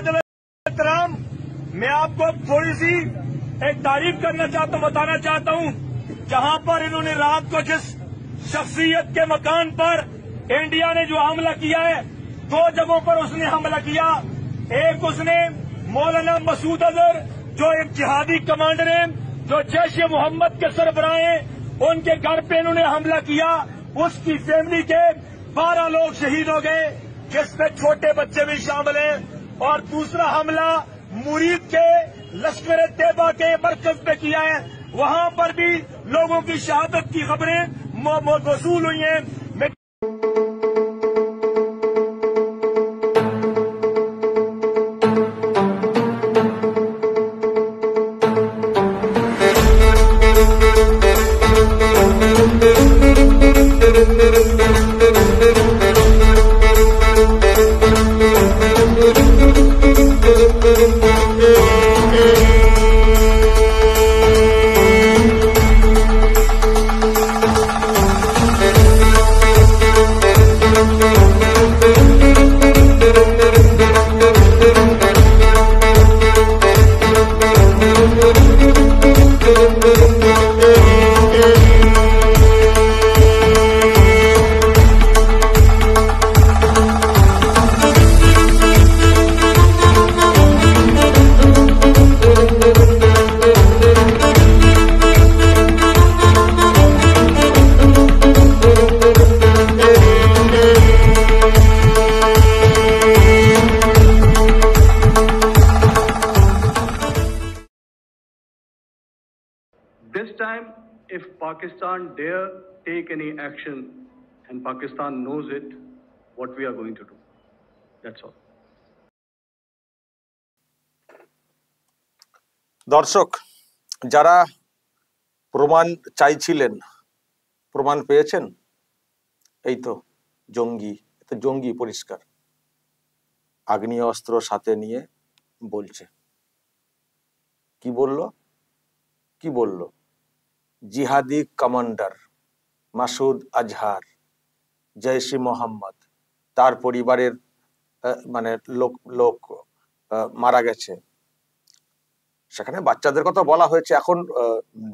राम, मैं आपको थोड़ी सी एक तारीफ करना चाहता हूं, बताना चाहता हूं, जहां पर इन्होंने रात को जिस शख्सियत के मकान पर इंडिया ने जो हमला किया है, 2 जगहों पर उसने हमला किया। एक उसने मौलाना मसूद अजहर जो एक जिहादी कमांडर हैं, जो जैश ए मोहम्मद के सरबराह हैं, उनके घर पे इन्होंने हमला किया। उसकी फैमिली के 12 लोग शहीद हो गए, जिसमें छोटे बच्चे भी शामिल हैं। और दूसरा हमला मुरीद के लश्कर तैयबा के मरकज पे किया है, वहां पर भी लोगों की शहादत की खबरें मौसूल हुई हैं। This time, if Pakistan dare take any action, and Pakistan knows it, what we are going to do. That's all. দর্শক, যারা প্রমাণ চাইছিলেন, প্রমাণ পেয়েছেন। এই তো জঙ্গি, জঙ্গি পরিষ্কার, আগ্নেয় অস্ত্র সাথে নিয়ে বলছে। কি বলল? জিহাদি কমান্ডার মাসুদ আজহার, জৈশ-ই মোহাম্মদ, তার পরিবারের মানে লোক মারা গেছে। সেখানে বাচ্চাদের কথা বলা হয়েছে। এখন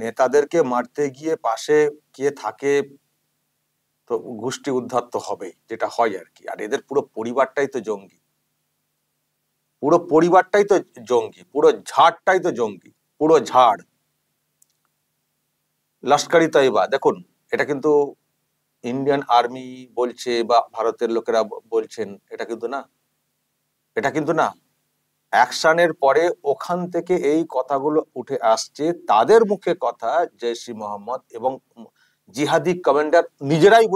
নেতাদেরকে মারতে গিয়ে পাশে কে থাকে, তো গোষ্ঠী উদ্ধার তো হবেই, যেটা হয় আর কি। আর এদের পুরো পরিবারটাই তো জঙ্গি, পুরো পরিবারটাই তো জঙ্গি, পুরো ঝাড়টাই তো জঙ্গি, পুরো ঝাড়। লস্কর-ই তৈয়বা, দেখুন, এটা কিন্তু ইন্ডিয়ান আর্মি বলছে বা ভারতের লোকেরা বলছেন, এটা কিন্তু না। অ্যাকশনের পরে ওখান থেকে এই কথাগুলো উঠে আসছে, তাদের মুখে কথা। জৈশ-ই মোহাম্মদ এবং জিহাদি কমান্ডার নিজেরাই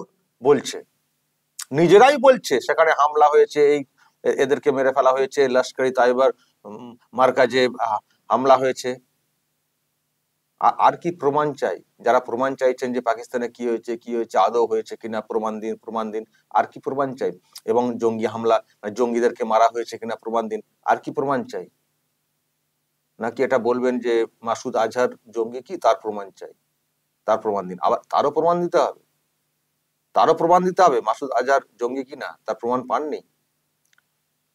বলছে সেখানে হামলা হয়েছে, এদেরকে মেরে ফেলা হয়েছে, লস্কর-ই তৈয়বার মার্কাজে হামলা হয়েছে। আর কি প্রমাণ চাই? যারা প্রমাণ চাইছেন যে পাকিস্তানে কি হয়েছে আদৌ হয়েছে কিনা, প্রমাণ দিন। আর কি প্রমাণ চাই? এবং জঙ্গি হামলা, জঙ্গিদেরকে মারা হয়েছে কিনা, প্রমাণ দিন। আর কি প্রমাণ চাই? নাকি এটা বলবেন যে মাসুদ আজহার জঙ্গি কি, তার প্রমাণ চাই, তার প্রমাণ দিন। আবার তারও প্রমাণ দিতে হবে মাসুদ আজহার জঙ্গি কিনা, তার প্রমাণ পাননি।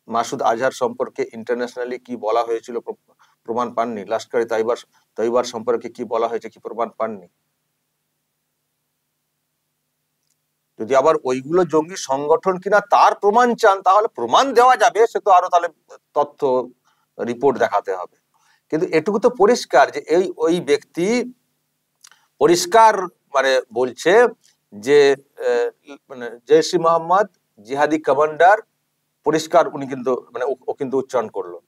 মাসুদ আজহার সম্পর্কে ইন্টারন্যাশনালি কি বলা হয়েছিল, প্রমাণ পাননি। লস্কর-ই তৈয়বার সম্পর্কে কি বলা হয়েছে, কি প্রমাণ পাননি। যদি আবার ওইগুলো জঙ্গি সংগঠন কিনা তার প্রমাণ চান, তাহলে প্রমাণ দেওয়া যাবে, সে তো আরো তাহলে তথ্য রিপোর্ট দেখাতে হবে। কিন্তু এটুকু তো পরিষ্কার যে ওই ব্যক্তি পরিষ্কার মানে বলছে যে জৈশ-ই মোহাম্মদ জিহাদি কমান্ডার, পরিষ্কার উনি কিন্তু মানে ও কিন্তু উচ্চারণ করলো।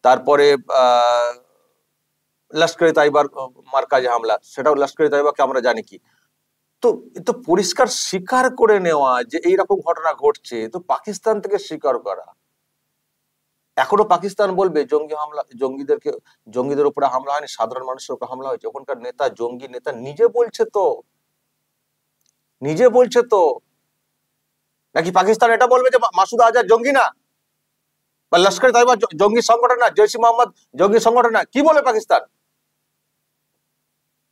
তারপরে লস্কর-ই তৈয়বার মার্কাজে হামলা, সেটাও লস্কর-ই তৈয়বাকে আমরা জানি কি। তো পরিষ্কার স্বীকার করে নেওয়া যে এইরকম ঘটনা ঘটছে, তো পাকিস্তান থেকে স্বীকার করা। এখনো পাকিস্তান বলবে জঙ্গিদের উপরে হামলা হয়নি, সাধারণ মানুষের উপর হামলা হয়েছে। ওখানকার নেতা, জঙ্গি নেতা নিজে বলছে তো। নাকি পাকিস্তান এটা বলবে যে মাসুদ আজহার জঙ্গি না, বা লস্কর-ই তৈয়বা জঙ্গি সংগঠন না, জৈশ-ই মোহাম্মদ জঙ্গি সংগঠন না? কি বলে পাকিস্তান?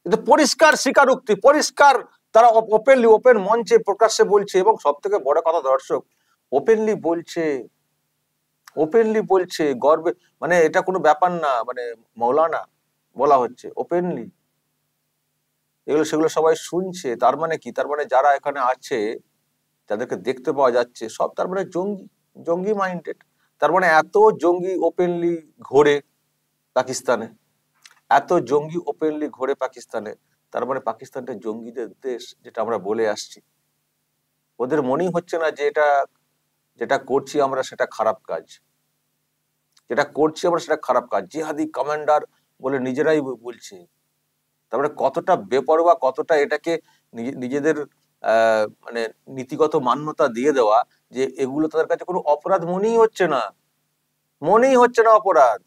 কিন্তু পরিষ্কার স্বীকারোক্তি, পরিষ্কার তারা ওপেন মঞ্চে প্রকাশ্যে বলছে। এবং সব থেকে বড় কথা দর্শক, ওপেনলি বলছে ওপেনলি বলছে গর্বে, মানে এটা কোনো ব্যাপার না, মানে মৌলানা বলা হচ্ছে ওপেনলি, এগুলো সেগুলো সবাই শুনছে। তার মানে কি? তার মানে যারা এখানে আছে, যাদেরকে দেখতে পাওয়া যাচ্ছে, সব তার মানে জঙ্গি, জঙ্গি মাইন্ডেড। তার মানে এত জঙ্গি ওপেনলি ঘোরে পাকিস্তানে, এত জঙ্গি ওপেনলি ঘোরে পাকিস্তানে, তার মানে পাকিস্তানটা জঙ্গিদের দেশ, যেটা আমরা বলে আসছি। ওদের মনেই হচ্ছে না যে এটা, যেটা করছি আমরা সেটা খারাপ কাজ, যেটা করছি আমরা সেটা খারাপ কাজ। জিহাদি কমান্ডার বলে নিজেরাই বলছে। তারপরে কতটা বেপরোয়া, কতটা এটাকে নিজেদের মানে নীতিগত মান্যতা দিয়ে দেওয়া, যে এগুলো তাদের কাছে কোনো অপরাধ মনেই হচ্ছে না, মনেই হচ্ছে না অপরাধ।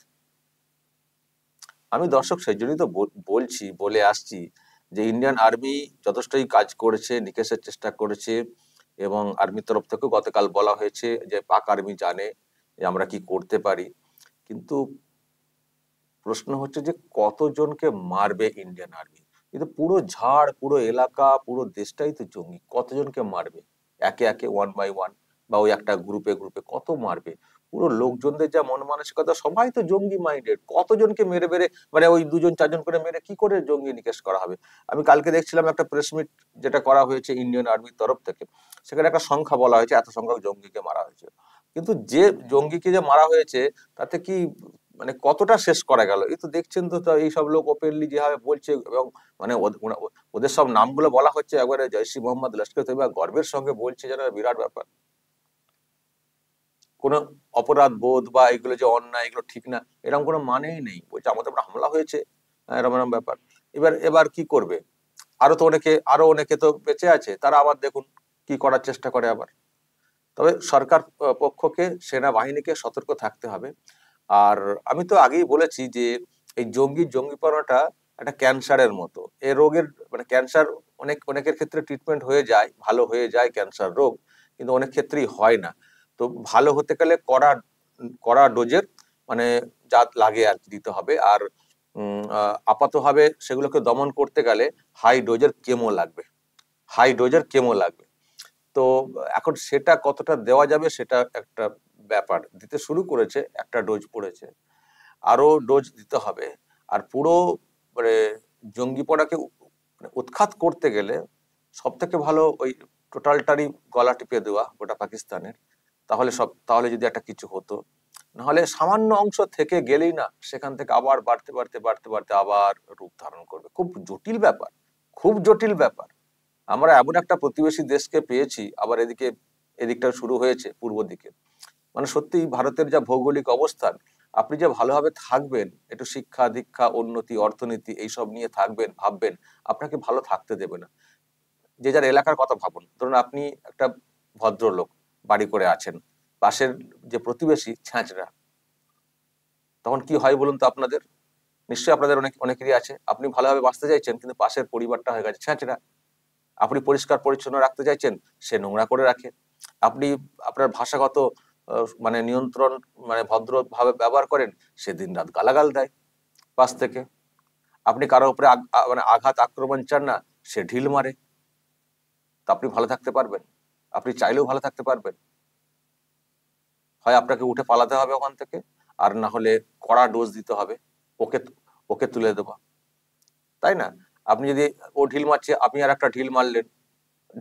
আমি দর্শক সেই জন্যই তো বলছি, বলে আসছি যে ইন্ডিয়ান আর্মি যথেষ্টই কাজ করেছে, নিকেশের চেষ্টা করেছে, এবং আর্মির তরফ থেকেও গতকাল বলা হয়েছে যে পাক আর্মি জানে যে আমরা কি করতে পারি। কিন্তু প্রশ্ন হচ্ছে যে কতজনকে মারবে ইন্ডিয়ান আর্মি? কিন্তু পুরো ঝাড়, পুরো এলাকা, পুরো দেশটাই তো জঙ্গি, কতজনকে মারবে একে একে, ওয়ান বাই ওয়ান, বা ওই একটা গ্রুপে গ্রুপে কত মারবে? পুরো লোকজনদের যা মন মানসিকতা, সবাই তো জঙ্গি মাইন্ডেড। কতজনকে মেরে মেরে, মানে ওই দুজন চারজন করে মেরে কি করে জঙ্গি নিকেশ করা হবে? আমি কালকে দেখছিলাম একটা প্রেস মিট যেটা করা হয়েছে ইন্ডিয়ান আর্মির তরফ থেকে, সেখানে একটা সংখ্যা বলা হয়েছে, এত সংখ্যক জঙ্গিকে মারা হয়েছে। কিন্তু যে জঙ্গিকে যে মারা হয়েছে তাতে কি মানে কতটা শেষ করা গেল? এই তো দেখছেন তো, এইসব লোক ওপেনলি যেভাবে বলছে, এবং মানে ওদের সব নামগুলো বলা হচ্ছে একবারে জয়সি মোহাম্মদ, লস্কর তৈবা, গর্বের সঙ্গে বলছে, যেন বিরাট ব্যাপার। কোনো অপরাধ বোধ বা এগুলো যে অন্যায়, এগুলো ঠিক না, এরকম কোনো মানেই নেই। বলছে আমাদের উপর হামলা হয়েছে, এরকম এরকম ব্যাপার। এবার কি করবে? আরো অনেকে তো বেঁচে আছে, তারা আবার দেখুন কি করার চেষ্টা করে আবার। তবে সরকার পক্ষকে, সেনাবাহিনীকে সতর্ক থাকতে হবে। আর আমি তো আগেই বলেছি যে এই জঙ্গিপনাটা একটা ক্যান্সারের মতো। এই রোগের মানে ক্যান্সার অনেকের ক্ষেত্রে ট্রিটমেন্ট হয়ে যায়, ভালো হয়ে যায় ক্যান্সার রোগ, কিন্তু অনেক ক্ষেত্রেই হয় না। তো ভালো হতে গেলে কড়া কড়া ডোজের মানে যা লাগে আর কি দিতে হবে। আর আপাতভাবে সেগুলোকে দমন করতে গেলে হাই ডোজের কেমো লাগবে, হাই ডোজের কেমো লাগবে। তো এখন সেটা কতটা দেওয়া যাবে সেটা একটা ব্যাপার। দিতে শুরু করেছে, একটা ডোজ পড়েছে, আরো ডোজ দিতে হবে। আর পুরো মানে জঙ্গিপনাকে উৎখাত করতে গেলে সব থেকে ভালো ওই টোটালটারই গলা টিপে দেওয়া গোটা পাকিস্তানের। তাহলে যদি একটা কিছু হতো, নাহলে সামান্য অংশ থেকে গেলেই না, সেখান থেকে আবার বাড়তে বাড়তে বাড়তে বাড়তে আবার রূপ ধারণ করবে। খুব জটিল ব্যাপার, খুব জটিল ব্যাপার। আমরা এমন একটা প্রতিবেশী দেশকে পেয়েছি, আবার এদিকটা শুরু হয়েছে পূর্ব দিকে। মানে সত্যি ভারতের যা ভৌগোলিক অবস্থান, আপনি যে ভালোভাবে থাকবেন, একটু শিক্ষা দীক্ষা, উন্নতি, অর্থনীতি এইসব নিয়ে থাকবেন, ভাববেন, আপনাকে ভালো থাকতে দেবে না। যে যার এলাকার কথা ভাবুন। ধরুন আপনি একটা ভদ্রলোক, বাড়ি করে আছেন, পাশের যে প্রতিবেশী ছ্যাঁচড়া, তখন কি হয় বলুন তো আপনাদের? নিশ্চয়ই আপনাদের অনেকেরই আছে। আপনি ভালোভাবে বাঁচতে চাইছেন, কিন্তু পাশের পরিবারটা হয়ে গেছে ছ্যাঁচড়া। আপনি পরিষ্কার পরিচ্ছন্ন রাখতে চাইছেন, সে নোংরা করে রাখে। আপনি আপনার ভাষাগত মানে নিয়ন্ত্রণ, মানে ভদ্রভাবে ব্যবহার করেন, সে দিনরাত গালাগাল দেয় পাশ থেকে। আপনি কারোর উপরে মানে আঘাত আক্রমণ চান না, সে ঢিল মারে। তা আপনি ভালো থাকতে পারবেন? আপনি চাইলেও ভালো থাকতে পারবেন? হয় আপনাকে উঠে পালাতে হবে ওখান থেকে, আর না হলে কড়া ডোজ দিতে হবে, ওকে ওকে তুলে দেওয়া, তাই না? আপনি যদি ও ঢিল মারছে, আপনি আর একটা ঢিল মারলেন,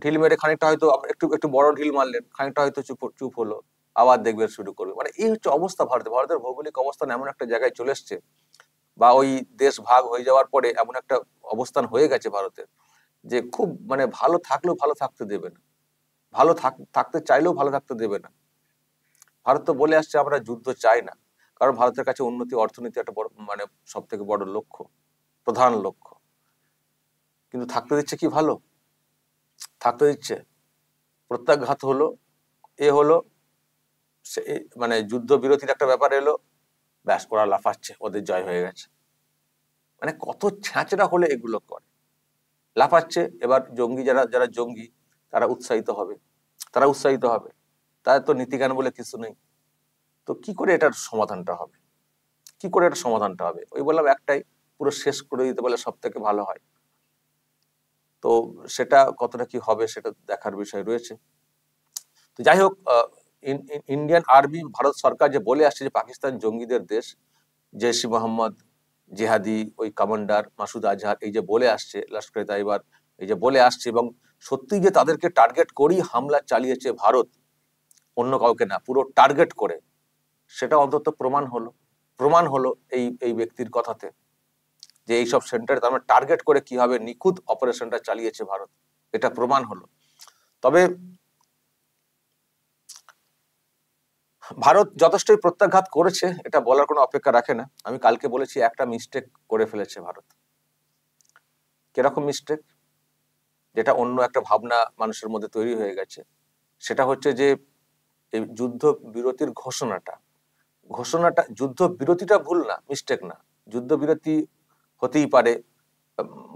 ঢিল মেরে খানিকটা হয়তো একটু একটু বড় ঢিল মারলেন, খানিকটা হয়তো চুপ হলো, আবার দেখবেন শুরু করবে। মানে এই হচ্ছে অবস্থা ভারতের ভৌগোলিক অবস্থান এমন একটা জায়গায় চলে এসছে, বা ওই দেশ ভাগ হয়ে যাওয়ার পরে এমন একটা অবস্থান হয়ে গেছে ভারতের, যে খুব মানে ভালো থাকলেও ভালো থাকতে দেবে না, ভালো থাকতে চাইলেও ভালো থাকতে দেবে না। ভারত তো বলে আসছে আমরা যুদ্ধ চাই না, কারণ ভারতের কাছে উন্নতি, অর্থনীতি একটা বড় মানে সব থেকে বড় লক্ষ্য, প্রধান লক্ষ্য। কিন্তু থাকতে দিচ্ছে কি ভালো? থাকতে দিচ্ছে? প্রত্যাঘাত হলো, হলো, মানে যুদ্ধ বিরতির একটা ব্যাপার এলো, ব্যাস ওরা লাফাচ্ছে, ওদের জয় হয়ে গেছে। মানে কত ছ্যাঁচড়া হলে এগুলো করে, লাফাচ্ছে। এবার জঙ্গি যারা যারা জঙ্গি, তারা উৎসাহিত হবে, তাদের তো নীতিজ্ঞান বলে কিছু নেই। তো কি করে এটার সমাধানটা হবে? কি করে এটার সমাধানটা হবে? ওই বললাম একটাই, পুরো শেষ করে দিতে বলে সব থেকে ভালো হয়। তো সেটা কতটা কি হবে সেটা দেখার বিষয় রয়েছে। তো যাই হোক, ইন্ডিয়ান আর্মি, ভারত সরকার যে বলে আসছে যে পাকিস্তান জঙ্গিদের দেশ, জৈশ-ই মোহাম্মদ, জিহাদি ওই কমান্ডার মাসুদ আজহার এই যে বলে আসছে, লস্কর তাইবার এই যে বলে আসছে, এবং সত্যি যে তাদেরকে টার্গেট করেই হামলা চালিয়েছে ভারত, অন্য কাউকে না, পুরো টার্গেট করে, সেটা অন্তত প্রমাণ হলো এই ব্যক্তির কথাতে, যে এইসব সেন্টারে তার মানে টার্গেট করে কিভাবে নিখুঁত অপারেশনটা চালিয়েছে ভারত, এটা প্রমাণ হলো। তবে ভারত যথেষ্টই প্রত্যাঘাত করেছে, এটা বলার কোনো অপেক্ষা রাখে না। আমি কালকে বলেছি একটা মিস্টেক করে ফেলেছে ভারত। কিরকম মিস্টেক? যেটা অন্য একটা ভাবনা মানুষের মধ্যে তৈরি হয়ে গেছে, সেটা হচ্ছে যে এই যুদ্ধ বিরতির ঘোষণাটা, যুদ্ধ বিরতিটা ভুল না, মিস্টেক না, যুদ্ধ বিরতি হতেই পারে,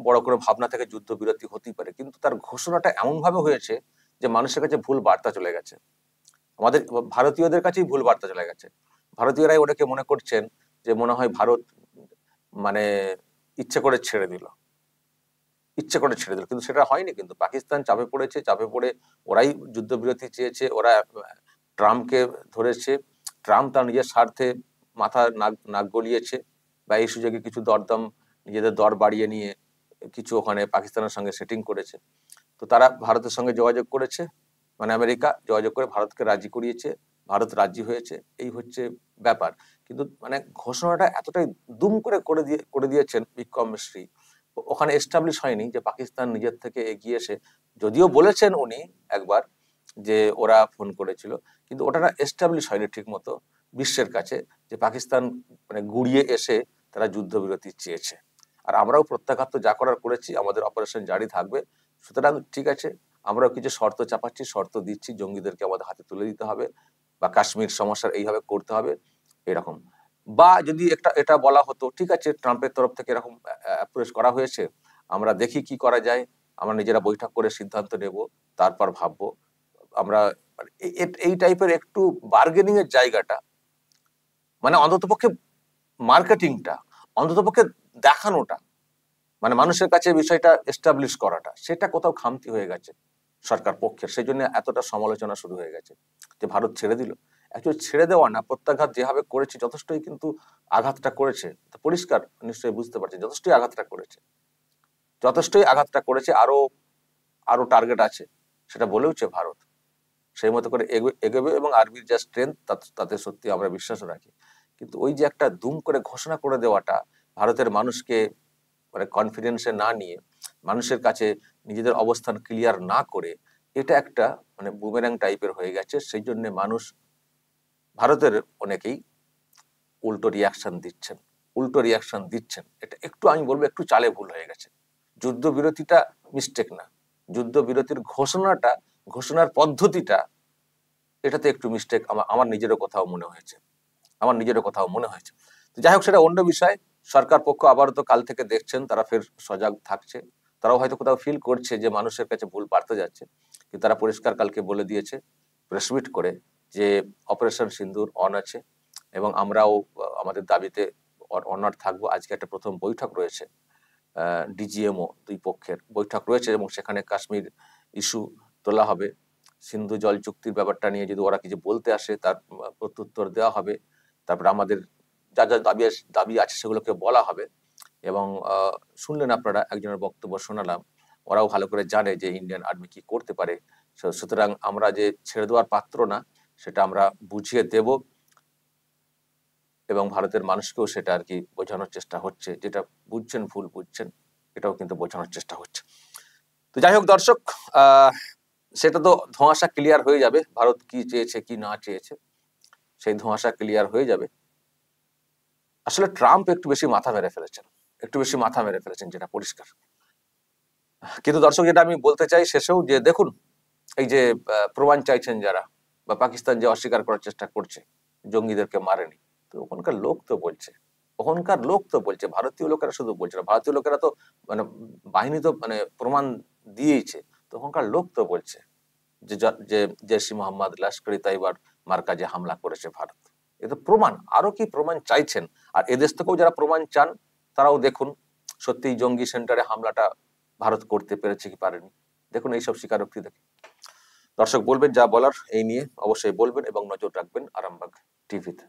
বড় করে ভাবনা থেকে যুদ্ধ বিরতি হতেই পারে, কিন্তু তার ঘোষণাটা এমন ভাবে হয়েছে যে মানুষের কাছে ভুল বার্তা চলে গেছে, আমাদের ভারতীয়দের কাছেই ভুল বার্তা চলে গেছে। ভারতীয়রাই ওটাকে মনে করছেন যে মনে হয় ভারত মানে ইচ্ছে করে ছেড়ে দিল, কিন্তু সেটা হয়নি। কিন্তু পাকিস্তান চাপে পড়ে ওরাই যুদ্ধবিরতি চেয়েছে, ওরা ট্রাম্পকে ধরেছে, ট্রাম্প তার নিজের স্বার্থে মাথা নাক গলিয়েছে, বা এই সুযোগে কিছু দরদাম, নিজেদের দর বাড়িয়ে নিয়ে কিছু ওখানে পাকিস্তানের সঙ্গে সেটিং করেছে। তো তারা ভারতের সঙ্গে যোগাযোগ করেছে, মানে আমেরিকা যোগাযোগ করে ভারতকে রাজি করিয়েছে, ভারত রাজি হয়েছে, এই হচ্ছে ব্যাপার। কিন্তু মানে ঘোষণাটা এতটাই দুম করে দিয়েছেন বিক্রম মিশ্রি, ওখানে এস্টাবলিশ হয়নি যে পাকিস্তান নিজের থেকে এগিয়ে এসে, যদিও বলেছেন উনি একবার যে ওরা ফোন করেছিল, কিন্তু ওটা না এস্টাবলিশ হয়নি ঠিক মতো বিশ্বের কাছে, যে পাকিস্তান মানে গুড়িয়ে এসে তারা যুদ্ধবিরতি চেয়েছে। আর আমরাও প্রত্যাঘাত যা করার করেছি, আমাদের অপারেশন জারি থাকবে। সুতরাং ঠিক আছে, আমরাও কিছু শর্ত চাপাচ্ছি, শর্ত দিচ্ছি, জঙ্গিদেরকে আমাদের হাতে তুলে দিতে হবে, বা কাশ্মীর সমস্যার এইভাবে করতে হবে, এরকম। বা যদি এটা বলা হতো, ঠিক আছে ট্রাম্পের তরফ থেকে এরকম অ্যাপ্রোচ করা হয়েছে, আমরা দেখি কি করা যায়, আমরা নিজেরা বৈঠক করে সিদ্ধান্ত নেব, তারপর ভাববো আমরা, এই টাইপের একটু বার্গেনিং এর জায়গাটা, মানে অন্ততপক্ষে মার্কেটিংটা, অন্ততপক্ষে দেখানোটা, মানে মানুষের কাছে বিষয়টা এস্টাবলিশ করাটা, সেটা কোথাও খামতি হয়ে গেছে সরকার পক্ষের। সেই জন্য এতটা সমালোচনা শুরু হয়ে গেছে যে ভারত ছেড়ে দিল। অ্যাকচুয়ালি ছেড়ে দেওয়া না, প্রত্যাঘাত যেভাবে করেছে যথেষ্টই কিন্তু আঘাতটা করেছে, পরিষ্কার নিশ্চয়ই বুঝতে পারছে, যথেষ্টই আঘাতটা করেছে। আরো টার্গেট আছে, সেটা বলেওছে ভারত, সেই মতো করে এগোবে, এবং আর্মির যা স্ট্রেংথ তাতে সত্যি আমরা বিশ্বাস রাখি। কিন্তু ওই যে একটা দুম করে ঘোষণা করে দেওয়াটা, ভারতের মানুষকে মানে কনফিডেন্সে না নিয়ে, মানুষের কাছে নিজেদের অবস্থান ক্লিয়ার না করে, এটা একটা মানে বুমেরাং টাইপের হয়ে গেছে। সেই জন্য ভারতের অনেকেই উল্টো রিয়াকশন দিচ্ছেন। এটা একটু আমি বলবো একটু চালে ভুল হয়ে গেছে। যুদ্ধবিরতিটা মিস্টেক না, যুদ্ধবিরতির ঘোষণার পদ্ধতিটা, এটাতে একটু মিস্টেক আমার নিজেরও কোথাও মনে হয়েছে। তো যাই হোক, সেটা অন্য বিষয়। সরকার পক্ষ আবারও তো কাল থেকে দেখছেন, তারা ফের সজাগ থাকছে, তারাও হয়তো কোথাও ফিল করছে যে মানুষের কাছে ভুল বাড়তে যাচ্ছে, কিন্তু তারা পরিষ্কার কালকে বলে দিয়েছে প্রেস মিট করে যে অপারেশন সিন্দুর অন আছে, এবং আমরাও আমাদের দাবিতে অনড় থাকবো। আজকে একটা প্রথম বৈঠক রয়েছে, ডিজিএমও দুই পক্ষের বৈঠক রয়েছে, এবং সেখানে কাশ্মীর ইস্যু তোলা হবে, সিন্ধু জল চুক্তির ব্যাপারটা নিয়ে যদি ওরা কিছু বলতে আসে তার প্রত্যুত্তর দেওয়া হবে, তারপরে আমাদের যা দাবি আছে সেগুলোকে বলা হবে। এবং শুনলেন আপনারা, একজনের বক্তব্য শোনালাম, ওরাও ভালো করে জানে যে ইন্ডিয়ান আর্মি কি করতে পারে। সুতরাং আমরা যে ছেড়ে দেওয়ার পাত্র না, সেটা আমরা বুঝিয়ে দেব, এবং ভারতের মানুষকেও সেটা আর কি বোঝানোর চেষ্টা হচ্ছে, যেটা বুঝছেন ভুল বুঝছেন, এটাও কিন্তু বোঝানোর চেষ্টা হচ্ছে। তো যাই হোক দর্শক, সেটা তো ধোঁয়াশা ক্লিয়ার হয়ে যাবে, ভারত কি চেয়েছে কি না চেয়েছে, সেই ধোঁয়াশা ক্লিয়ার হয়ে যাবে। আসলে ট্রাম্প একটু বেশি মাথা মেরে ফেলেছেন, যেটা পরিষ্কার। কিন্তু দর্শক, যেটা আমি বলতে চাই শেষেও, যে দেখুন, এই যে প্রমাণ চাইছেন যারা, বা পাকিস্তান যে অস্বীকার করার চেষ্টা করছে জঙ্গিদেরকে মারেনি, তো ওখানকার লোক তো বলছে, ভারতীয় লোকেরা শুধু বলছে না, ভারতীয় লোকেরা তো মানে বাহিনী তো মানে প্রমাণ দিয়েছে, তো ওখানকার লোক তো বলছে যে জৈশ-ই মোহাম্মদ, লস্কর-ই তাইবার মার্কাজে হামলা করেছে ভারত। এ তো প্রমাণ, আরো কি প্রমাণ চাইছেন? আর এদেশ থেকেও যারা প্রমাণ চান, তারাও দেখুন সত্যি জঙ্গি সেন্টারে হামলাটা ভারত করতে পেরেছে কি পারেনি, দেখুন এইসব স্বীকারোক্তি দেখে। দর্শক বলবেন যা বলার এই নিয়ে অবশ্যই বলবেন এবং নজর রাখবেন আরামবাগ টিভিতে।